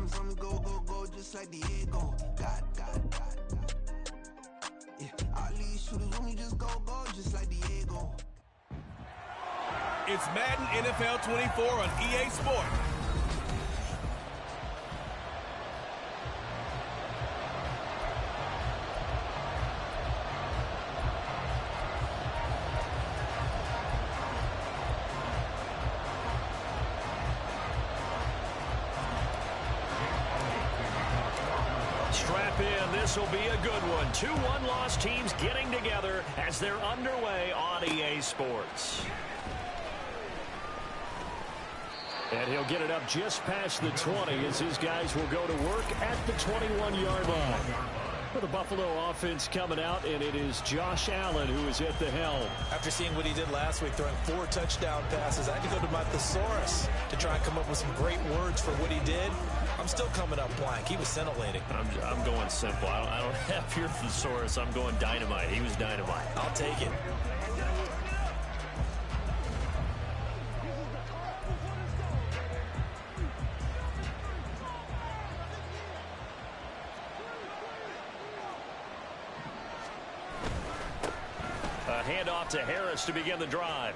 Sometimes I'm go, go, go, just like Diego. God. Yeah, all these shooters when we just go, go, just like Diego. It's Madden NFL 24 on EA Sports. Strap in, this will be a good one. 2 one-loss teams getting together as they're underway on EA Sports. And he'll get it up just past the 20 as his guys will go to work at the 21-yard line. For the Buffalo offense coming out, and it is Josh Allen who is at the helm. After seeing what he did last week, throwing 4 touchdown passes, I had to go to my thesaurus to try and come up with some great words for what he did. I'm still coming up blank. He was scintillating. I'm going simple. I don't have your thesaurus. I'm going dynamite. He was dynamite. I'll take it. A handoff to Harris to begin the drive.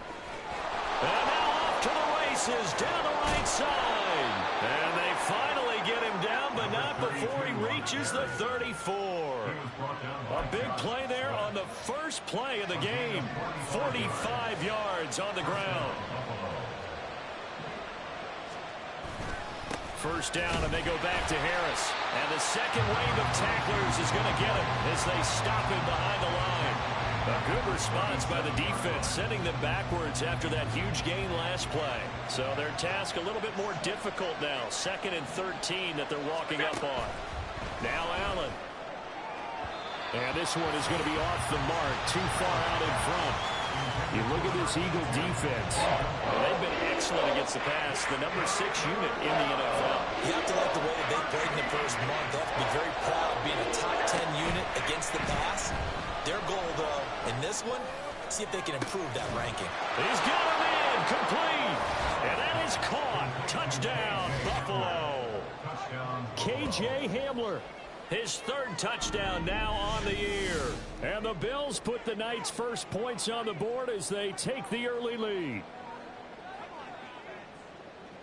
And now off to the races down the right side. And they finally get him down, but not before he reaches the 34. A big play there on the first play of the game. 45 yards on the ground. First down, and they go back to Harris. And the second wave of tacklers is going to get him as they stop him behind the line. A good response by the defense, sending them backwards after that huge gain last play. So their task a little bit more difficult now. 2nd and 13 that they're walking up on. Now Allen. And this one is going to be off the mark, too far out in front. You look at this Eagle defense. They've been excellent against the pass. The number 6 unit in the NFL. You have to like the way that they played in the first month. They have to be very proud of being a top 10 unit against the pass. Their goal, though, in this one, see if they can improve that ranking. He's got him in, complete. And that is caught. Touchdown, Buffalo. K.J. Hamler, his 3rd touchdown now on the year. And the Bills put the Knights' first points on the board as they take the early lead.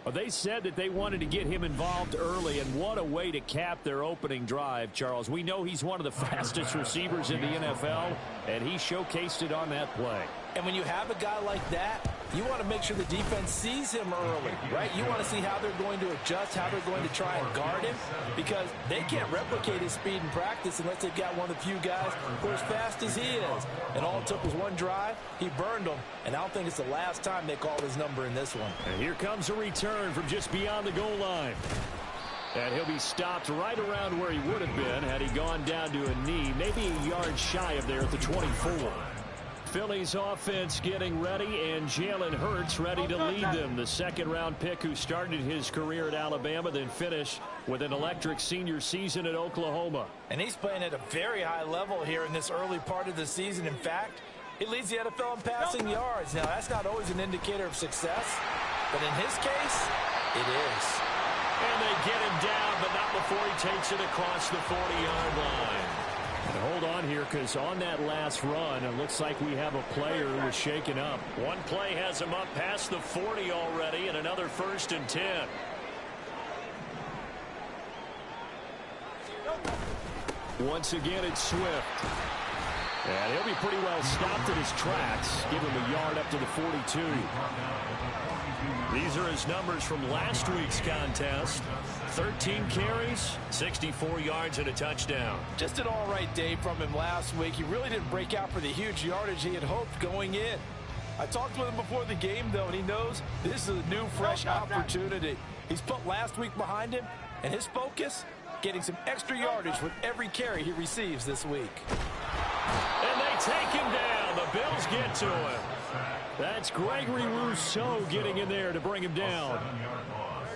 Well, they said that they wanted to get him involved early, and what a way to cap their opening drive, Charles. We know he's one of the fastest receivers in the NFL, and he showcased it on that play. And when you have a guy like that, you want to make sure the defense sees him early, right? You want to see how they're going to adjust, how they're going to try and guard him, because they can't replicate his speed in practice unless they've got one of the few guys who are as fast as he is. And all it took was one drive. He burned them, and I don't think it's the last time they call his number in this one. And here comes a return from just beyond the goal line. And he'll be stopped right around where he would have been had he gone down to a knee, maybe a yard shy of there at the 24. Philly's offense getting ready, and Jalen Hurts ready to lead them. The 2nd-round pick who started his career at Alabama, then finished with an electric senior season at Oklahoma. And he's playing at a very high level here in this early part of the season. In fact, he leads the NFL in passing yards. Now, that's not always an indicator of success, but in his case, it is. And they get him down, but not before he takes it across the 40-yard line. And hold on here, because on that last run, it looks like we have a player who was shaken up. One play has him up past the 40 already, and another 1st and 10. Once again, it's Swift. And he'll be pretty well stopped in his tracks. Give him a yard up to the 42. These are his numbers from last week's contest. 13 carries, 64 yards, and a touchdown. Just an all-right day from him last week. He really didn't break out for the huge yardage he had hoped going in. I talked with him before the game, though, and he knows this is a new, fresh opportunity. He's put last week behind him, and his focus, getting some extra yardage with every carry he receives this week. And they take him down. The Bills get to him. That's Gregory Rousseau getting in there to bring him down.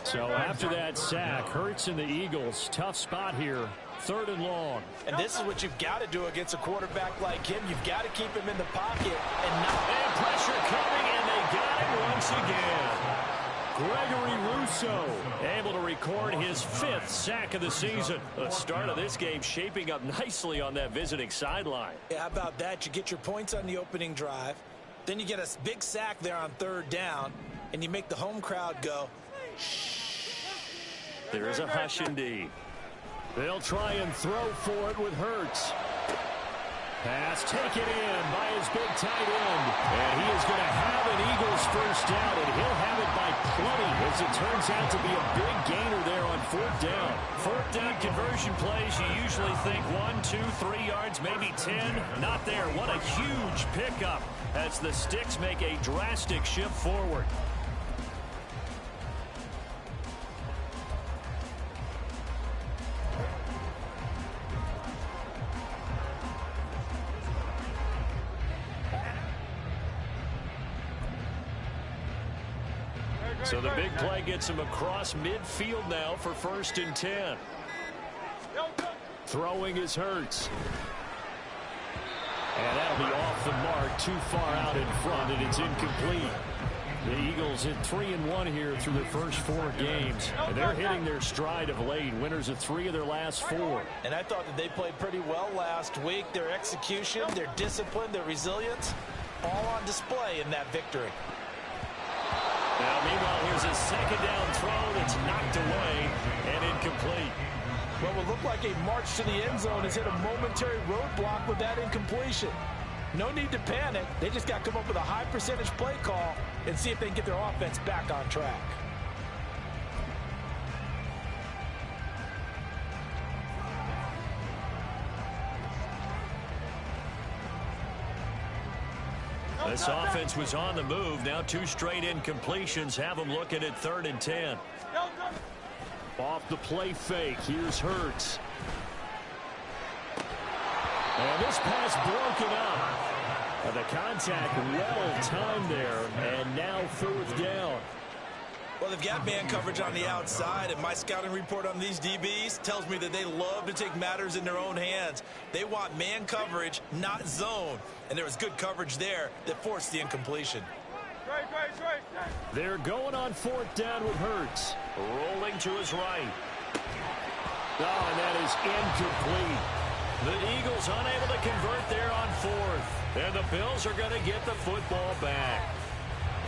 So after that sack, Hurts and the Eagles, tough spot here, 3rd and long. And this is what you've got to do against a quarterback like him. You've got to keep him in the pocket and not... And pressure coming, and they got him once again. Gregory Rousseau able to record his 5th sack of the season. The start of this game shaping up nicely on that visiting sideline. Yeah, how about that? You get your points on the opening drive. Then you get a big sack there on 3rd down, and you make the home crowd go, shh. There is a hush indeed. They'll try and throw for it with Hurts. Pass taken in by his big tight end. And he is going to have an Eagles first down, and he'll have it by plenty, as it turns out to be a big gainer there on 4th down. 4th down conversion plays, you usually think 1, 2, 3 yards, maybe 10. Not there. What a huge pickup as the Sticks make a drastic shift forward. So the big play gets him across midfield now for 1st and 10. Throwing is Hurts. And that'll be off the mark, too far out in front, and it's incomplete. The Eagles in 3-1 here through their first 4 games. And they're hitting their stride of late, winners of 3 of their last 4. And I thought that they played pretty well last week. Their execution, their discipline, their resilience, all on display in that victory. Now, meanwhile, here's a 2nd down throw that's knocked away and incomplete. What would look like a march to the end zone has hit a momentary roadblock with that incompletion. No need to panic. They just got to come up with a high percentage play call and see if they can get their offense back on track. This offense was on the move. Now 2 straight incompletions have them looking at 3rd and 10. Off the play fake. Here's Hurts. And this pass broken up. And the contact well timed there. And now 4th down. Well, they've got man coverage on the outside, and my scouting report on these DBs tells me that they love to take matters in their own hands. They want man coverage, not zone. And there was good coverage there that forced the incompletion. They're going on 4th down with Hurts. Rolling to his right. Oh, and that is incomplete. The Eagles unable to convert there on 4th. And the Bills are going to get the football back.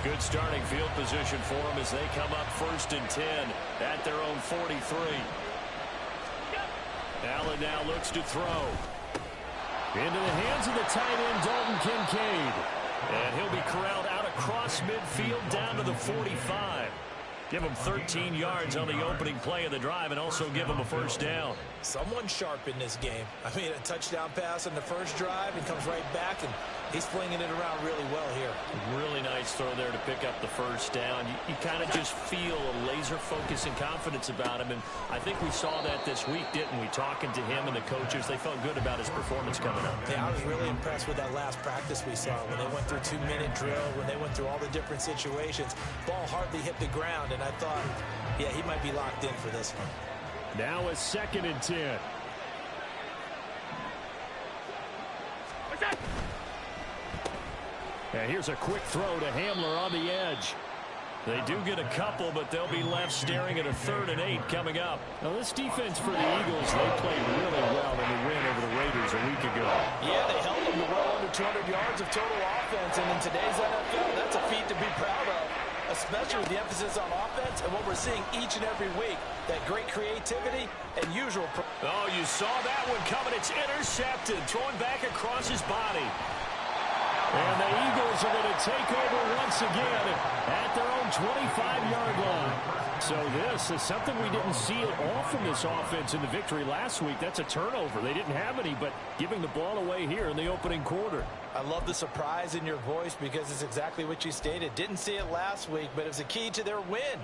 Good starting field position for them as they come up 1st and 10 at their own 43. Allen now looks to throw. Into the hands of the tight end, Dalton Kincaid. And he'll be corralled out across midfield down to the 45. Give him 13 yards on the opening play of the drive and also give him a first down. Someone sharp in this game. I mean, a touchdown pass on the first drive and comes right back, and he's flinging it around really well here. Really nice throw there to pick up the first down. You kind of just feel a laser focus and confidence about him, and I think we saw that this week, didn't we? Talking to him and the coaches, they felt good about his performance coming up. Yeah, I was really impressed with that last practice we saw when they went through 2-minute drill, when they went through all the different situations. Ball hardly hit the ground, and I thought, yeah, he might be locked in for this one. Now a 2nd and 10. And here's a quick throw to Hamler on the edge. They do get a couple, but they'll be left staring at a 3rd and 8 coming up. Now, this defense for the Eagles, they played really well in the win over the Raiders a week ago. Yeah, they held them to well under 200 yards of total offense, and in today's NFL, that's a feat to be proud of, especially with the emphasis on offense and what we're seeing each and every week, that great creativity and usual. Oh, you saw that one coming. It's intercepted, thrown back across his body. And the Eagles are going to take over once again at their own 25-yard line. So this is something we didn't see at all from this offense in the victory last week. That's a turnover. They didn't have any, but giving the ball away here in the opening quarter. I love the surprise in your voice because it's exactly what you stated. Didn't see it last week, but it was a key to their win.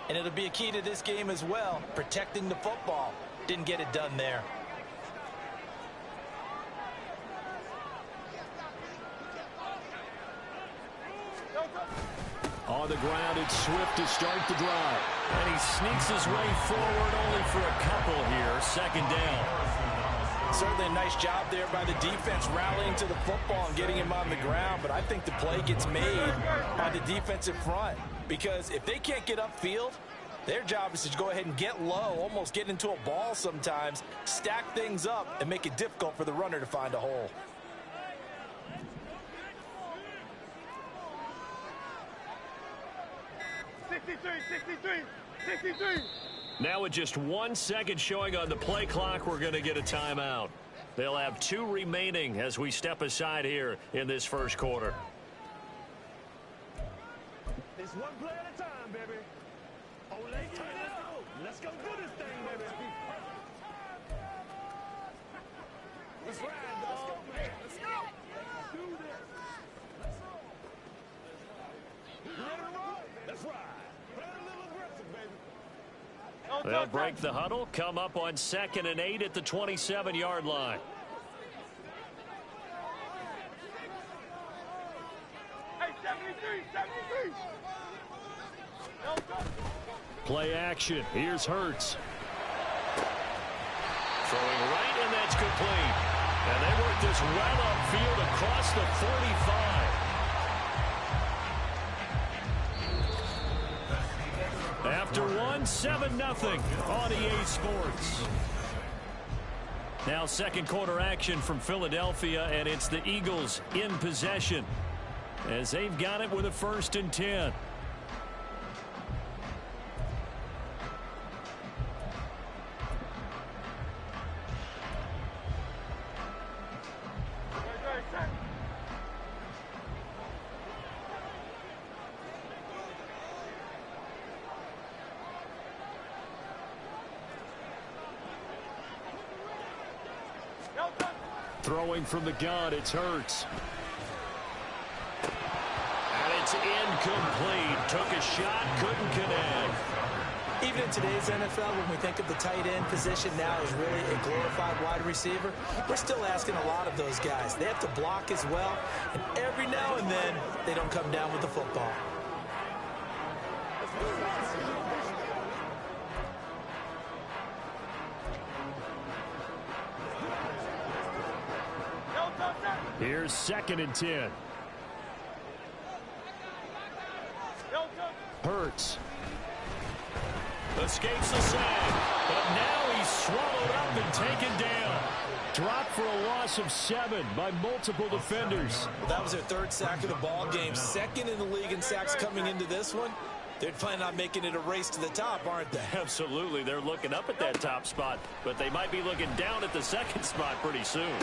And it'll be a key to this game as well, protecting the football. Didn't get it done there. On the ground, it's Swift to start the drive. And he sneaks his way forward only for a couple here. 2nd down. Certainly a nice job there by the defense rallying to the football and getting him on the ground, but I think the play gets made by the defensive front because if they can't get upfield, their job is to go ahead and get low, almost get into a ball sometimes, stack things up, and make it difficult for the runner to find a hole. Now with just 1 second showing on the play clock, we're going to get a timeout. They'll have 2 remaining as we step aside here in this first quarter. It's one play at a time, baby. Ole, turn it up. Let's go do this thing, baby. Let's ride, dog. Let's go. Let's do this. Let's go. You ready to roll? Let's ride. Play a little aggressive, baby. They'll break the huddle, come up on 2nd and 8 at the 27-yard line. Hey, 73. Play action. Here's Hurts. Throwing right, and that's complete. And they work this well upfield across the 45. After one, 7-0 on EA Sports. Now second quarter action from Philadelphia, and it's the Eagles in possession as they've got it with a 1st and 10. Throwing from the gun, it's Hurts. And it's incomplete. Took a shot, couldn't connect. Even in today's NFL, when we think of the tight end position now as really a glorified wide receiver, we're still asking a lot of those guys. They have to block as well, and every now and then, they don't come down with the football. Here's 2nd and 10. Hurts. Escapes the sack, but now he's swallowed up and taken down. Dropped for a loss of 7 by multiple defenders. That was their 3rd sack of the ball game. 2nd in the league in sacks coming into this one. They're planning on making it a race to the top, aren't they? Absolutely. They're looking up at that top spot, but they might be looking down at the 2nd spot pretty soon.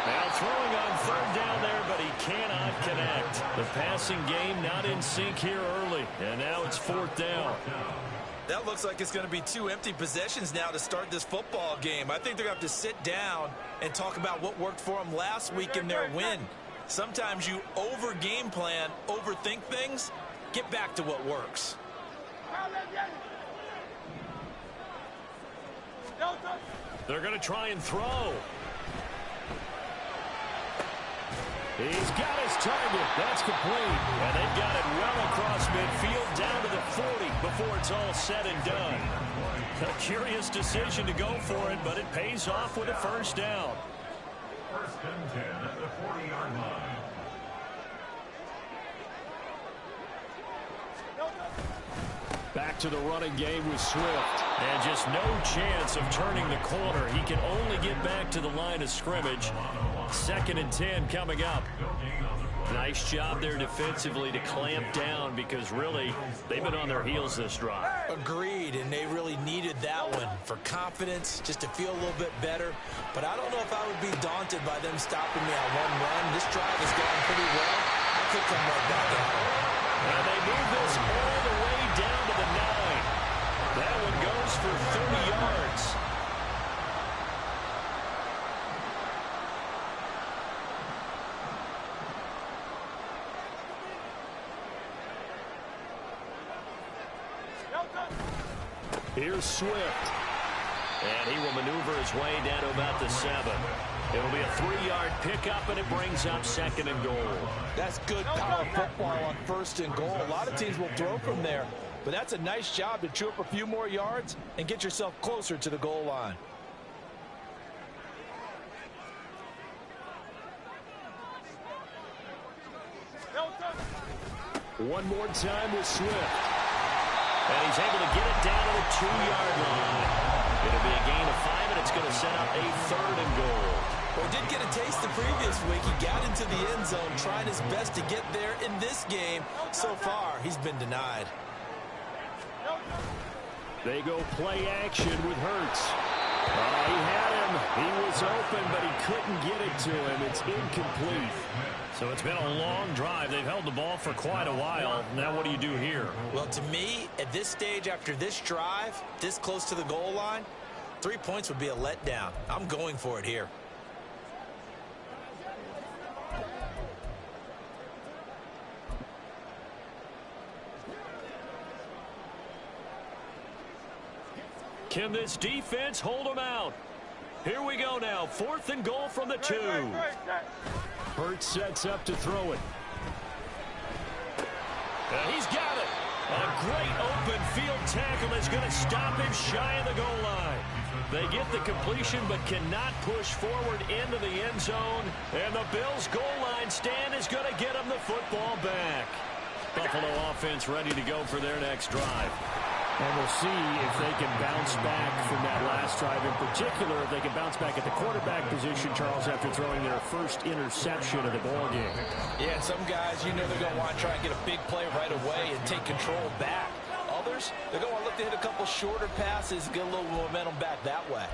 Now throwing on 3rd down there, but he cannot connect. The passing game not in sync here early, and now it's 4th down. That looks like it's going to be 2 empty possessions now to start this football game. I think they're going to have to sit down and talk about what worked for them last week in their win. Sometimes you over-game plan, overthink things, get back to what works. They're going to try and throw. He's got his target. That's complete. And they've got it well across midfield down to the 40 before it's all said and done. A curious decision to go for it, but it pays off with a 1st down. 1st and 10 at the 40-yard line. Back to the running game with Swift. And just no chance of turning the corner. He can only get back to the line of scrimmage. 2nd and 10 coming up. Nice job there defensively to clamp down because really they've been on their heels this drive. Agreed, and they really needed that one for confidence, just to feel a little bit better. But I don't know if I would be daunted by them stopping me on one run. This drive has gone pretty well. I could come right back at it. And they move this all the way down to the 9. That one goes for 30 yards. Here's Swift. And he will maneuver his way down to about the 7. It'll be a 3-yard pickup, and it brings up 2nd and goal. That's good power football on 1st and goal. A lot of teams will throw from there, but that's a nice job to chew up a few more yards and get yourself closer to the goal line. One more time with Swift. And he's able to get it down to the 2-yard line. It'll be a gain of 5, and it's going to set up a 3rd and goal. Well, he did get a taste the previous week. He got into the end zone, trying his best to get there in this game. So far, he's been denied. They go play action with Hurts. He had him. He was open, but he couldn't get it to him. It's incomplete. So it's been a long drive. They've held the ball for quite a while. Now what do you do here? Well, to me, at this stage, after this drive, this close to the goal line, 3 points would be a letdown. I'm going for it here. Can this defense hold them out? Here we go now. 4th and goal from the 2. Hurts sets up to throw it. He's got it. A great open field tackle is going to stop him shy of the goal line. They get the completion but cannot push forward into the end zone. And the Bills' goal line stand is going to get them the football back. Buffalo offense ready to go for their next drive. And we'll see if they can bounce back from that last drive. In particular, if they can bounce back at the quarterback position, Charles, after throwing their first interception of the ballgame. Yeah, some guys, you know, they're going to want to try and get a big play right away and take control back. Others, they're going to want to look to hit a couple shorter passes, get a little momentum back that way.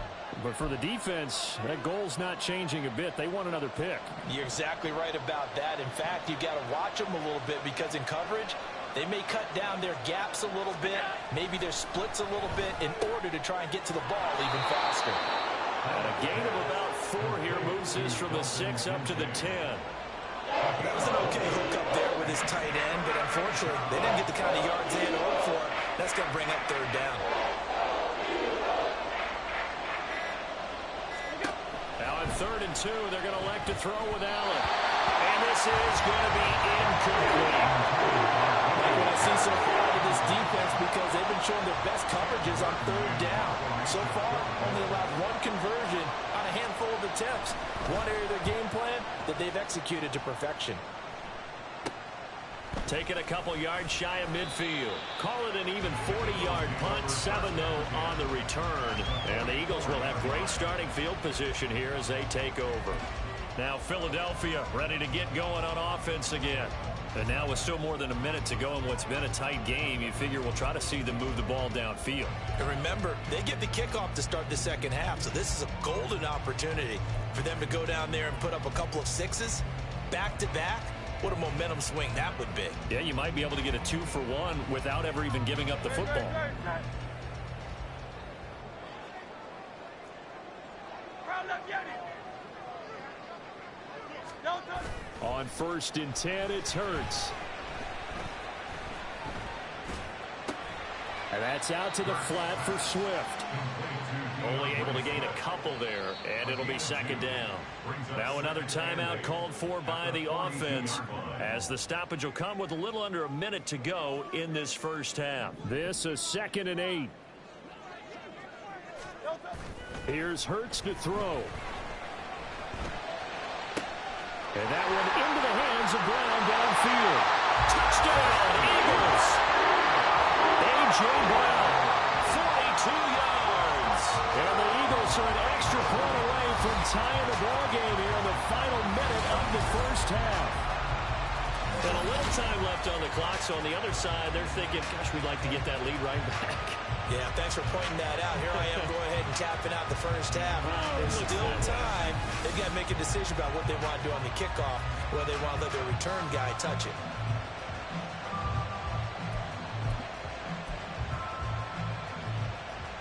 But for the defense, that goal's not changing a bit. They want another pick. You're exactly right about that. In fact, you've got to watch them a little bit because in coverage, they may cut down their gaps a little bit, maybe their splits a little bit in order to try and get to the ball even faster. And a gain of about 4 here moves this from the 6 up to the 10. That was an okay hook up there with his tight end, but unfortunately, they didn't get the kind of yards they had to hope for. That's going to bring up 3rd down. Now on 3rd and 2, they're going to elect to throw with Allen. And this is going to be incomplete. What I see so far out of this defense, because they've been showing their best coverages on 3rd down. So far, only allowed 1 conversion on a handful of attempts. One area of their game plan that they've executed to perfection. Taking a couple yards shy of midfield. Call it an even 40-yard punt, 7-0 on the return. And the Eagles will have great starting field position here as they take over. Now Philadelphia ready to get going on offense again. And now with still more than a minute to go in what's been a tight game, you figure we'll try to see them move the ball downfield. And remember, they get the kickoff to start the second half, so this is a golden opportunity for them to go down there and put up a couple of 6s back-to-back. What a momentum swing that would be. Yeah, you might be able to get a 2-for-1 without ever even giving up the football. On 1st and 10, it's Hurts. And that's out to the flat for Swift. Only able to gain a couple there, and it'll be 2nd down. Now another timeout called for by the offense, as the stoppage will come with a little under a minute to go in this first half. This a 2nd and 8. Here's Hurts to throw. And that one into the hands of Brown downfield. Touchdown, Eagles! A.J. Brown, 42 yards. And the Eagles are an extra point away from tying the ball game here in the final minute of the first half. And a little time left on the clock, so on the other side, they're thinking, gosh, we'd like to get that lead right back. Yeah, thanks for pointing that out. Here I am going ahead and tapping out the first half. There's still time. They've got to make a decision about what they want to do on the kickoff, whether they want to let their return guy touch it.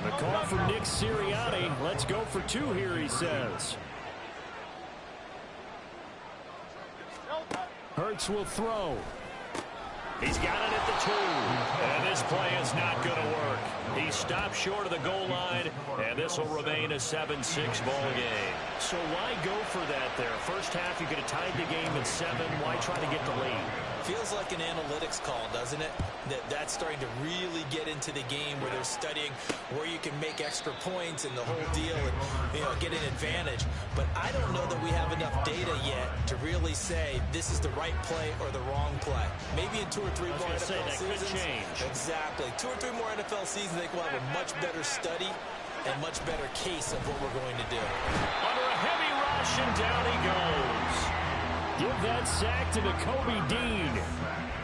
The call from Nick Sirianni. Let's go for 2 here, he says. Hurts will throw. He's got it at the 2. And this play is not going to work. He stopped short of the goal line, and this will remain a 7-6 ball game. So why go for that there? First half, you could have tied the game at 7. Why try to get the lead? Feels like an analytics call, doesn't it? That's starting to really get into the game where they're studying where you can make extra points and the whole deal and, you know, get an advantage. But I don't know that we have enough data yet to really say this is the right play or the wrong play. Maybe in 2 or 3 more NFL seasons. Could change. Exactly. 2 or 3 more NFL seasons, I think we'll have a much better study and much better case of what we're going to do. Under a heavy rush, and down he goes. Give that sack to Kobe Dean.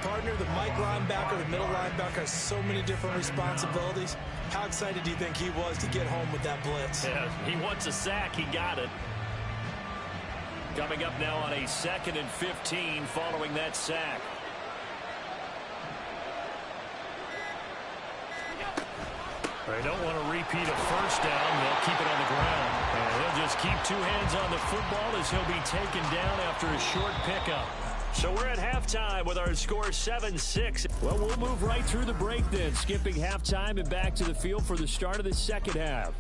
Partner, the Mike linebacker, the middle linebacker has so many different responsibilities. How excited do you think he was to get home with that blitz? Yeah, he wants a sack. He got it. Coming up now on a 2nd and 15 following that sack. They don't want to repeat a first down. They'll keep it on the ground. And he'll just keep 2 hands on the football as he'll be taken down after a short pickup. So we're at halftime with our score 7-6. Well, we'll move right through the break then, skipping halftime and back to the field for the start of the second half.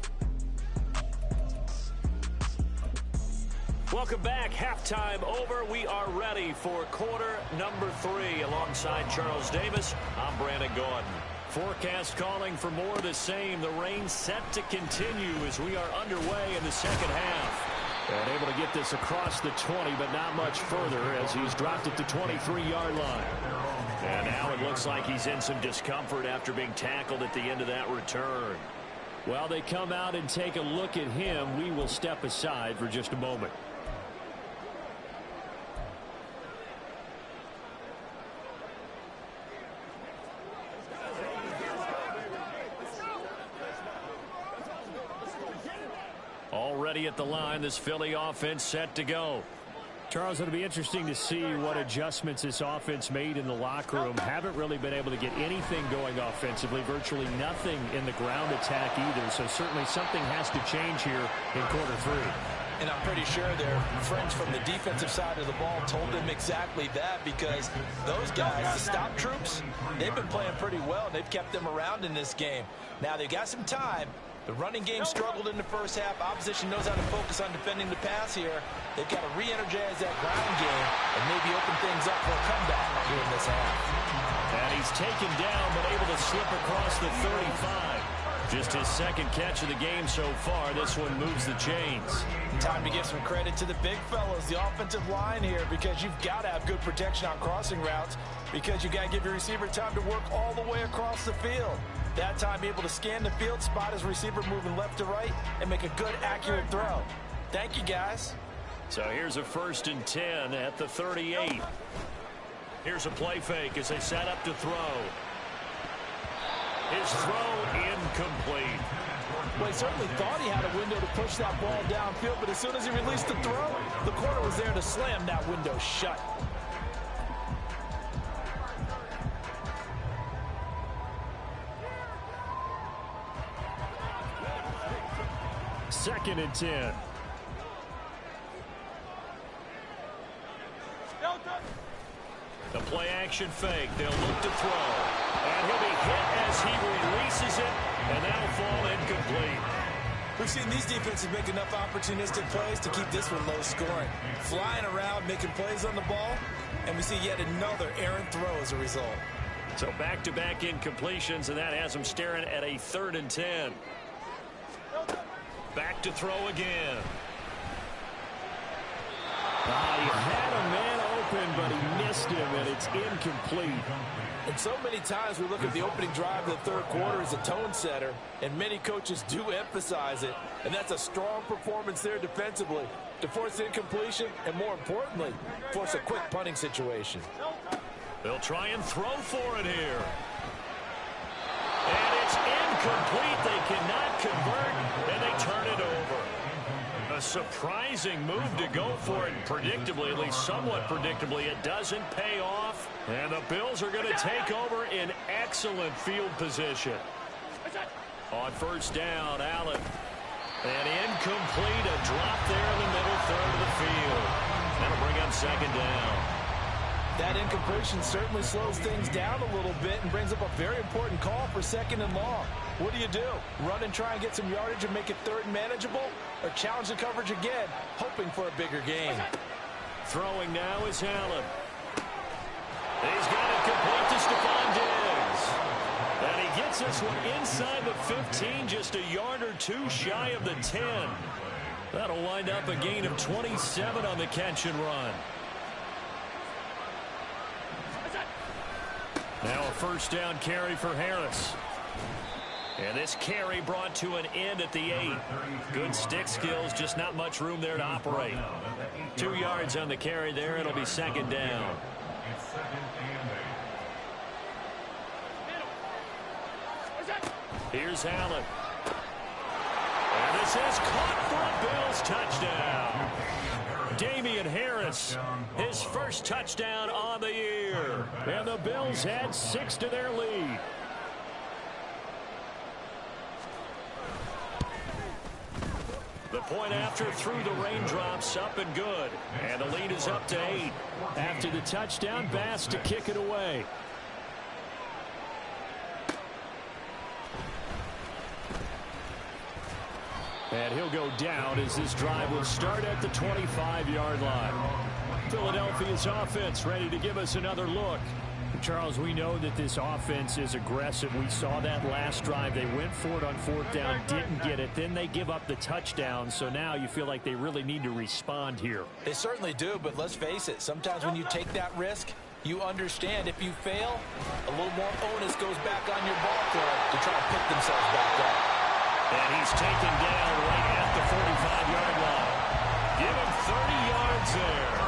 Welcome back. Halftime over. We are ready for quarter number 3. Alongside Charles Davis, I'm Brandon Gordon. Forecast calling for more of the same. The rain set to continue as we are underway in the second half. And able to get this across the 20, but not much further as he's dropped at the 23-yard line. And now it looks like he's in some discomfort after being tackled at the end of that return. While they come out and take a look at him, we will step aside for just a moment. Already at the line, this Philly offense set to go. Charles, it'll be interesting to see what adjustments this offense made in the locker room. Haven't really been able to get anything going offensively, virtually nothing in the ground attack either. So certainly something has to change here in quarter 3. And I'm pretty sure their friends from the defensive side of the ball told them exactly that, because those guys, the stop troops, they've been playing pretty well. They've kept them around in this game. Now they've got some time. The running game struggled in the first half. Opposition knows how to focus on defending the pass here. They've got to re-energize that ground game and maybe open things up for a comeback here in this half. And he's taken down but able to slip across the 35. Just his 2nd catch of the game so far. This one moves the chains. Time to give some credit to the big fellows, the offensive line here, because you've got to have good protection on crossing routes, because you've got to give your receiver time to work all the way across the field. That time, be able to scan the field, spot his receiver moving left to right, and make a good, accurate throw. Thank you, guys. So here's a 1st and 10 at the 38. Here's a play fake as they set up to throw. His throw incomplete. Well, he certainly thought he had a window to push that ball downfield, but as soon as he released the throw, the corner was there to slam that window shut. Second and 10. The play action fake. They'll look to throw. And he'll be hit as he releases it. And that'll fall incomplete. We've seen these defenses make enough opportunistic plays to keep this one low scoring. Flying around, making plays on the ball. And we see yet another errant throw as a result. So back-to-back incompletions, and that has them staring at a 3rd and 10. Back to throw again. He had a man open, but he missed him, and it's incomplete. And so many times we look at the opening drive of the 3rd quarter as a tone setter, and many coaches do emphasize it. And that's a strong performance there defensively to force incompletion and, more importantly, force a quick punting situation. They'll try and throw for it here. And it's incomplete. They cannot convert, and they turn it over. A surprising move to go for it. Predictably, at least somewhat predictably, it doesn't pay off. And the Bills are going to take over in excellent field position. On 1st down, Allen. And incomplete. A drop there in the middle 3rd of the field. That'll bring up 2nd down. That incompletion certainly slows things down a little bit and brings up a very important call for 2nd and long. What do? Run and try and get some yardage and make it 3rd and manageable? Or challenge the coverage again, hoping for a bigger gain? Throwing now is Allen. He's got it complete to Stephon Diggs. And he gets this one inside the 15, just a yard or two shy of the 10. That'll wind up a gain of 27 on the catch and run. Now a first down carry for Harris. And this carry brought to an end at the 8. Good stick skills, just not much room there to operate. 2 yards on the carry there. It'll be second down. Here's Allen. And this is caught for a Bills touchdown. Damian Harris, his first touchdown on the year. And the Bills add 6 to their lead. The point after through the raindrops, up and good. And the lead is up to 8. After the touchdown, Bass to kick it away. And he'll go down as this drive will start at the 25-yard line. Philadelphia's offense ready to give us another look. Charles, we know that this offense is aggressive. We saw that last drive. They went for it on fourth down, didn't get it. Then they give up the touchdown. So now you feel like they really need to respond here. They certainly do, but let's face it. Sometimes when you take that risk, you understand if you fail, a little more onus goes back on your ball club to try to pick themselves back up. And he's taken down right at the 45-yard line. Give him 30 yards there.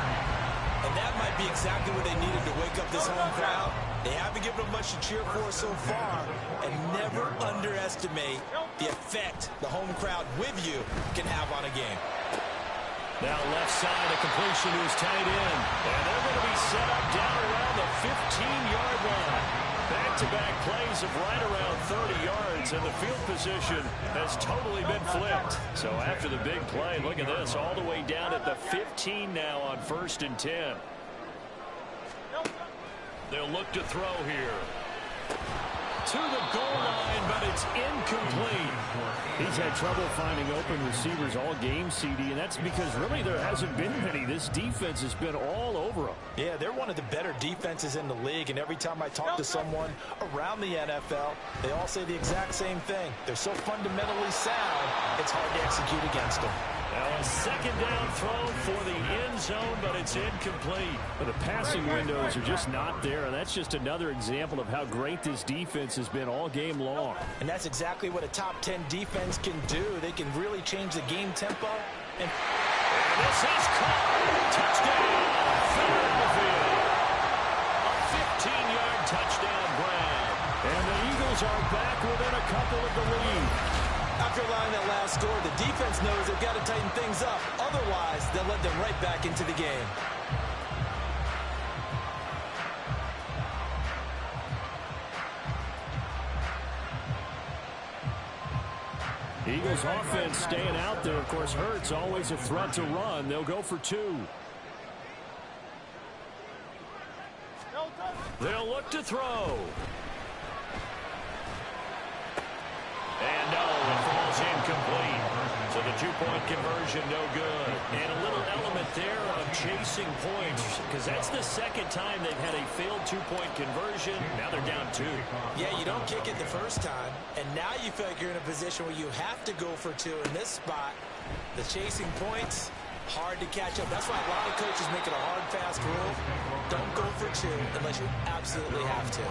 And that might be exactly what they needed to wake up this home crowd. They haven't given them much to cheer for so far. And never underestimate the effect the home crowd with you can have on a game. Now left side, a completion to his tight end. And they're going to be set up down around the 15-yard line. Back-to-back plays of right around 30 yards, and the field position has totally been flipped. So after the big play, look at this, all the way down at the 15 now on 1st and 10. They'll look to throw here. To the goal line, but it's incomplete. He's had trouble finding open receivers all game, CD, and that's because really there hasn't been many. This defense has been all over them. Yeah, they're one of the better defenses in the league, and every time I talk to someone around the NFL, they all say the exact same thing. They're so fundamentally sound, it's hard to execute against them. Now a second down throw for the end zone, but it's incomplete. But the passing windows are just not there, and that's just another example of how great this defense has been all game long. And that's exactly what a top 10 defense can do. They can really change the game tempo. And this is caught. Touchdown. Philadelphia. A 15-yard touchdown grab. And the Eagles are back within a couple of the lead. After allowing that last score, the defense knows they've got to tighten things up. Otherwise, they'll let them right back into the game. Eagles offense staying out there. Of course, Hurts always a threat to run. They'll go for 2. They'll look to throw. And no, it falls incomplete. So the 2-point conversion, no good. And a little element there of chasing points, because that's the second time they've had a failed 2-point conversion. Now they're down 2. Yeah, you don't kick it the first time, and now you feel like you're in a position where you have to go for 2 in this spot. The chasing points, hard to catch up. That's why a lot of coaches make it a hard, fast rule. Don't go for 2 unless you absolutely have to.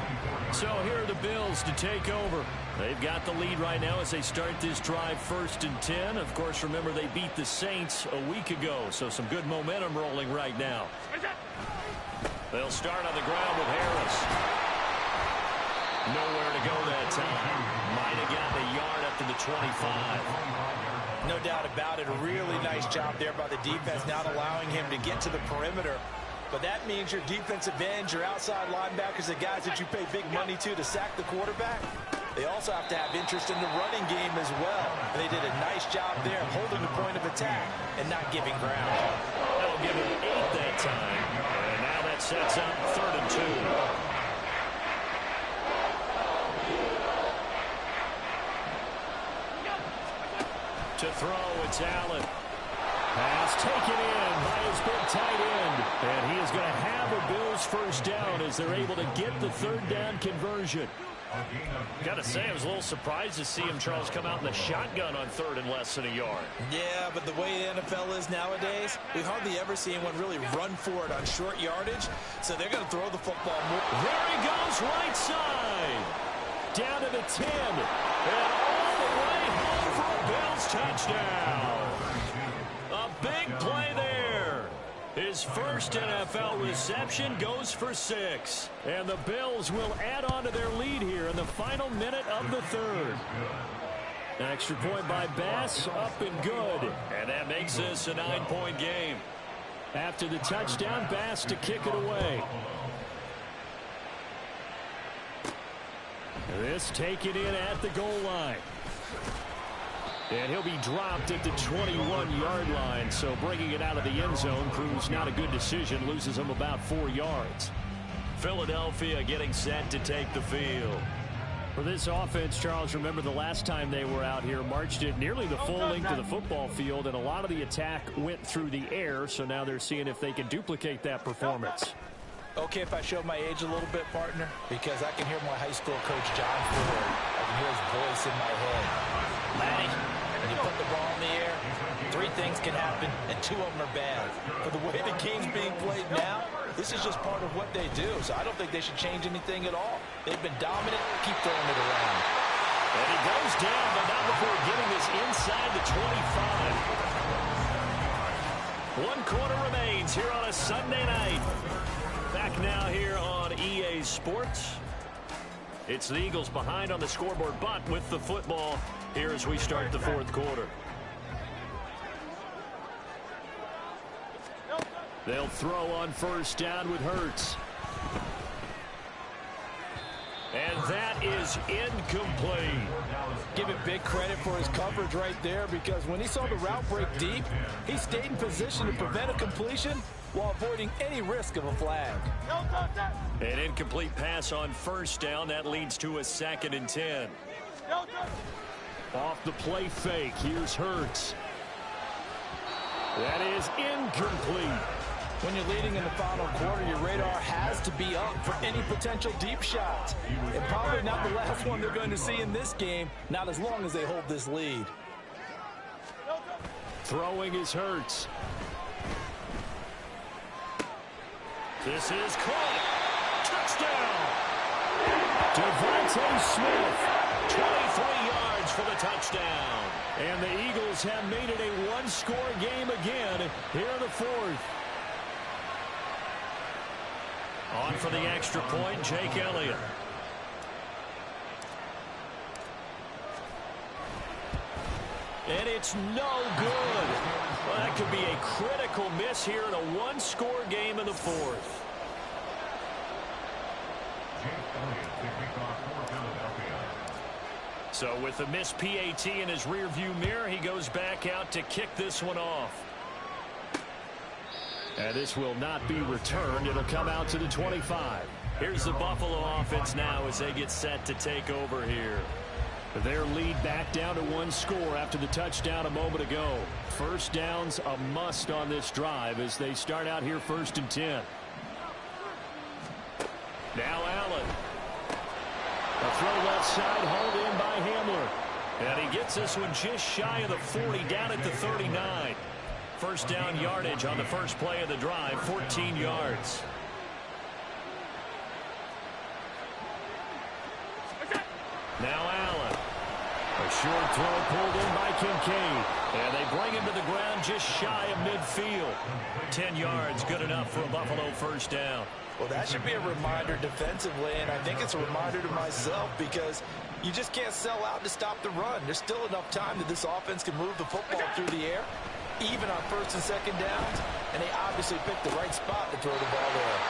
So here are the Bills to take over. They've got the lead right now as they start this drive 1st and 10. Of course, remember they beat the Saints a week ago, so some good momentum rolling right now. They'll start on the ground with Harris. Nowhere to go that time. Might have gotten a yard up to the 25. No doubt about it. A really nice job there by the defense, not allowing him to get to the perimeter. But that means your defensive ends, your outside linebackers, the guys that you pay big money to sack the quarterback, they also have to have interest in the running game as well. And they did a nice job there of holding the point of attack and not giving ground. That'll give him 8 that time. And now that sets up 3rd and 2. To throw, it's Allen. Pass taken in by his big tight end. And he is going to have a Bills first down as they're able to get the third down conversion. Got to say, I was a little surprised to see him, Charles, come out in the shotgun on third and less than a yard. Yeah, but the way the NFL is nowadays, we hardly ever see anyone really run for it on short yardage. So they're going to throw the football more. There he goes, right side. Down to the 10. And all the way home for a Bills touchdown. A big play there. His first NFL reception goes for 6. And the Bills will add on to their lead here in the final minute of the third. An extra point by Bass, up and good. And that makes this a 9-point game. After the touchdown, Bass to kick it away. This taken in at the goal line. And he'll be dropped at the 21-yard line, so bringing it out of the end zone proves not a good decision, loses him about 4 yards. Philadelphia getting set to take the field. For this offense, Charles, remember the last time they were out here, marched it nearly the full length of the football field, and a lot of the attack went through the air, so now they're seeing if they can duplicate that performance. Okay, if I show my age a little bit, partner, because I can hear my high school coach, John Ford. I can hear his voice in my head. Manny, when you put the ball in the air, 3 things can happen, and 2 of them are bad. For the way the game's being played now, this is just part of what they do, so I don't think they should change anything at all. They've been dominant. Keep throwing it around. And he goes down, but not before getting this inside the 25. 1 quarter remains here on a Sunday night. Back now here on EA Sports. It's the Eagles behind on the scoreboard, but with the football here as we start the 4th quarter. They'll throw on first down with Hurts. And that is incomplete. Give it big credit for his coverage right there, because when he saw the route break deep, he stayed in position to prevent a completion while avoiding any risk of a flag. An incomplete pass on first down. That leads to a 2nd and 10. Off the play fake, here's Hurts. That is incomplete. When you're leading in the final quarter, your radar has to be up for any potential deep shots. And probably not the last one they're going to see in this game, not as long as they hold this lead. Throwing is Hurts. This is caught. Touchdown. Devontae Smith. 23 yards for the touchdown. And the Eagles have made it a 1-score game again here in the 4th. On for the extra point, Jake Elliott. And it's no good. Well, that could be a critical miss here in a 1-score game in the 4th. So with the missed PAT in his rearview mirror, he goes back out to kick this one off. And this will not be returned. It'll come out to the 25. Here's the Buffalo offense now as they get set to take over here. Their lead back down to 1 score after the touchdown a moment ago. First down's a must on this drive as they start out here 1st and 10. Now Allen. A throw left side, hauled in by Hamler. And he gets this one just shy of the 40, down at the 39. First down yardage on the first play of the drive, 14 yards. Now Allen. A short throw pulled in by Kincaid. And they bring him to the ground just shy of midfield. 10 yards, good enough for a Buffalo first down. Well, that should be a reminder defensively, and I think it's a reminder to myself, because you just can't sell out to stop the run. There's still enough time that this offense can move the football through the air, even on first and second downs, and they obviously picked the right spot to throw the ball there.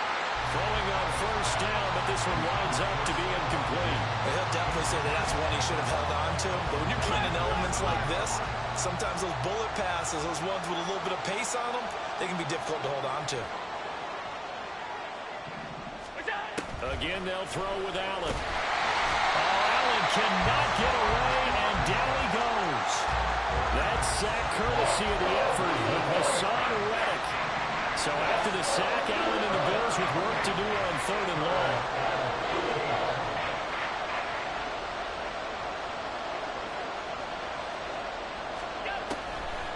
Throwing on first down, but this one winds up to be incomplete. Well, he'll definitely say that that's one he should have held on to. But when you're playing in elements like this, sometimes those bullet passes, those ones with a little bit of pace on them, they can be difficult to hold on to. Again, they'll throw with Allen. Oh, Allen cannot get away, and down he goes. That's sack courtesy of the effort of Hassan Reddick. So after the sack, Allen and the Bills with work to do on 3rd and long.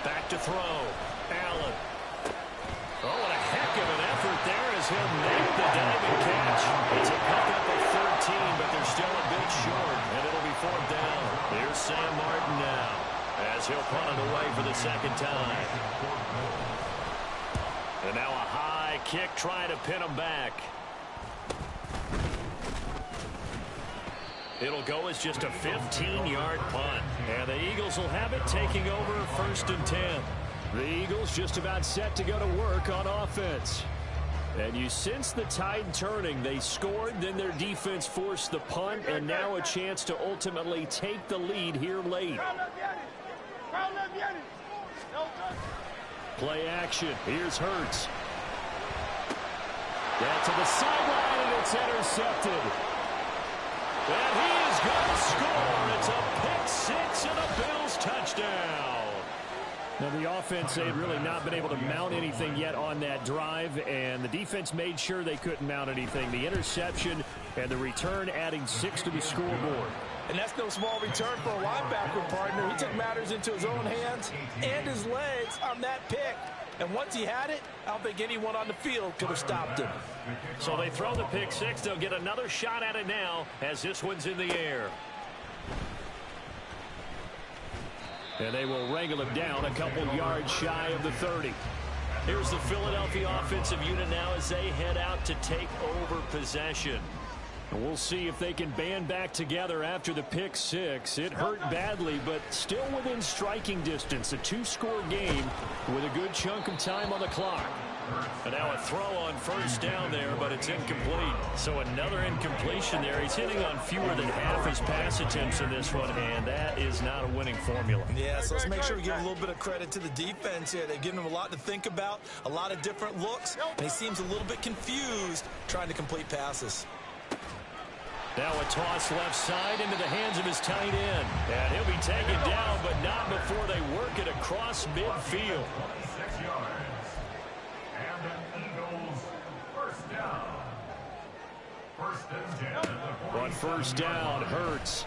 Back to throw. Allen. Oh, what a heck of an effort there as he'll make the diving catch. It's a pickup of 13, but they're still a bit short, and it'll be 4th down. Here's Sam Martin now as he'll punt it away for the 2nd time. And now a high kick trying to pin him back. It'll go as just a 15-yard punt. And the Eagles will have it, taking over 1st and 10. The Eagles just about set to go to work on offense. And you sense the tide turning. They scored, then their defense forced the punt, and now a chance to ultimately take the lead here late. Play action. Here's Hurts. Down to the sideline, and it's intercepted. And he is going to score. It's a pick six and a Bills touchdown. Now, the offense, they had really not been able to mount anything yet on that drive, and the defense made sure they couldn't mount anything. The interception and the return adding 6 to the scoreboard. And that's no small return for a linebacker partner. He took matters into his own hands and his legs on that pick. And once he had it, I don't think anyone on the field could have stopped him. So they throw the pick six. They'll get another shot at it now as this one's in the air. And they will wrangle him down a couple yards shy of the 30. Here's the Philadelphia offensive unit now as they head out to take over possession. And we'll see if they can band back together after the pick six. It hurt badly, but still within striking distance. A 2-score game with a good chunk of time on the clock. And now a throw on 1st down there, but it's incomplete. So another incompletion there. He's hitting on fewer than half his pass attempts in this one, and that is not a winning formula. Yeah, so let's make sure we give a little bit of credit to the defense here. They've given him a lot to think about, a lot of different looks, and he seems a little bit confused trying to complete passes. Now a toss left side into the hands of his tight end. And he'll be taken down, but not before they work it across midfield. 26 yards. And the Eagles, 1st down. 1st and 10 at the 40. On 1st down, Hurts.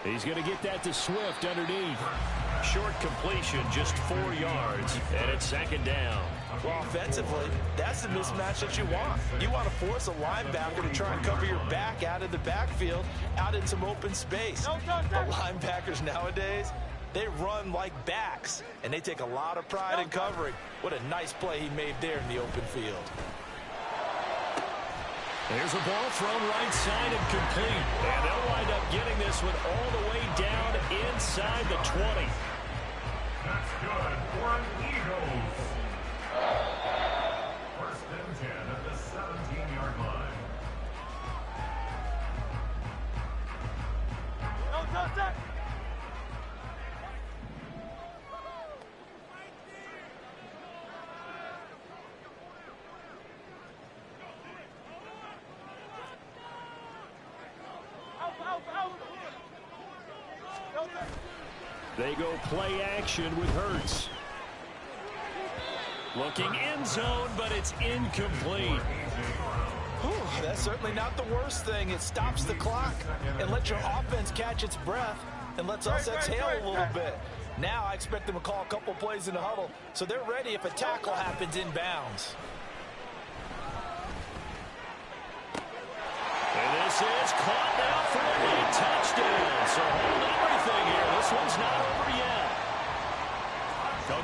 He's going to get that to Swift underneath. Short completion, just 4 yards, and it's 2nd down. Well, offensively, that's the mismatch that you want. You want to force a linebacker to try and cover your back out of the backfield, out in some open space. But linebackers nowadays, they run like backs, and they take a lot of pride in covering. What a nice play he made there in the open field. There's a ball thrown right side and complete. And they'll wind up getting this one all the way down inside the 20. That's good for an Eagles. 1st and 10 at the 17-yard line. They go play action with Hurts. Looking end zone, but it's incomplete. Whew, that's certainly not the worst thing. It stops the clock and lets your offense catch its breath and lets us exhale a little bit. Now I expect them to call a couple plays in the huddle so they're ready if a tackle happens inbounds. And this is caught now for a late touchdown. So hold everything here. This one's not over yet.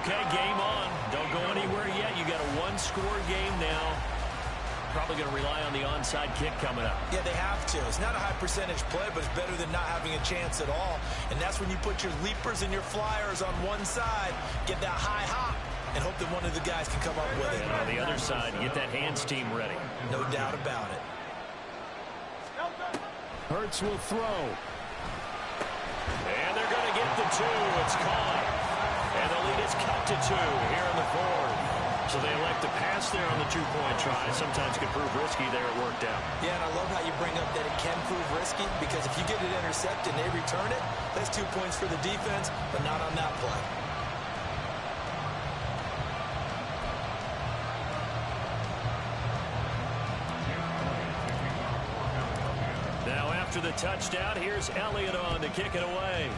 Okay, game on. Don't go anywhere yet. You got a 1-score game now. Probably going to rely on the onside kick coming up. Yeah, they have to. It's not a high percentage play, but it's better than not having a chance at all. And that's when you put your leapers and your flyers on one side, get that high hop, and hope that one of the guys can come up with it. And on the other side, get that hands team ready. No doubt about it. Hurts will throw. And they're going to get the 2. It's caught. And the lead is cut to 2 here in the 4th. So they elect to pass there on the two-point try. Sometimes could prove risky there. It worked out. Yeah, and I love how you bring up that it can prove risky, because if you get it intercepted and they return it, that's 2 points for the defense, but not on that play. Now after the touchdown, here's Elliott on to kick it away.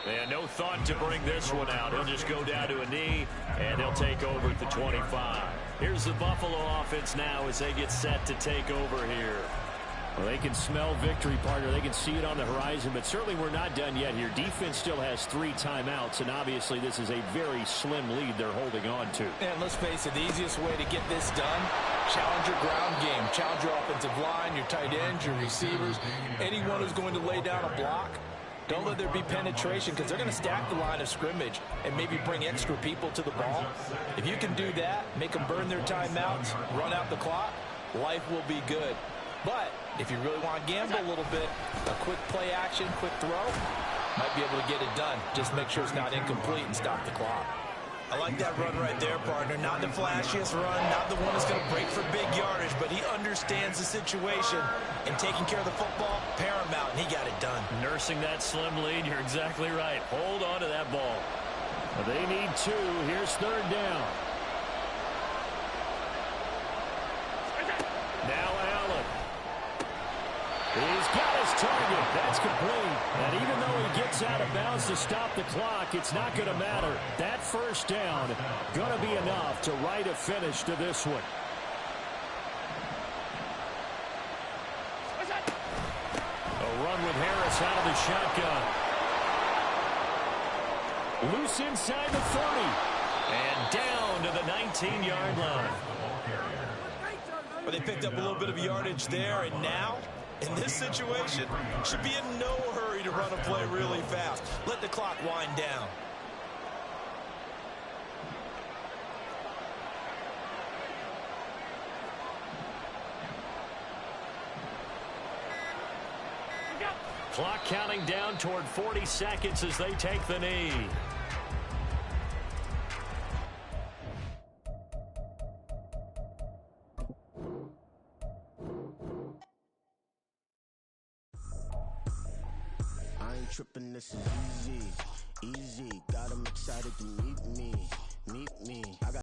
And no thought to bring this one out. He'll just go down to a knee, and he'll take over at the 25. Here's the Buffalo offense now as they get set to take over here. Well, they can smell victory, partner. They can see it on the horizon, but certainly we're not done yet here. Defense still has 3 timeouts, and obviously this is a very slim lead they're holding on to. And let's face it, the easiest way to get this done, challenge your ground game. Challenge your offensive line, your tight ends, your receivers, anyone who's going to lay down a block. Don't let there be penetration, because they're going to stack the line of scrimmage and maybe bring extra people to the ball. If you can do that, make them burn their timeouts, run out the clock, life will be good. But if you really want to gamble a little bit, a quick play action, quick throw, might be able to get it done. Just make sure it's not incomplete and stop the clock. I like that run right there, partner. Not the flashiest run, not the one that's going to break for big yardage, but he understands the situation, and taking care of the football, paramount, and he got it done. Nursing that slim lead, you're exactly right. Hold on to that ball. They need 2. Here's 3rd down. Now Allen. He's got his target. That's complete. And even though he gets out of bounds to stop the clock, it's not going to matter. That first down going to be enough to write a finish to this one. A run with Harris out of the shotgun. Loose inside the 30. And down to the 19-yard line. But they picked up a little bit of yardage there, and now, in this situation, should be in no hurry to run a play really fast. Let the clock wind down. Clock counting down toward 40 seconds as they take the knee. Tripping, this is easy, easy. Got 'em excited to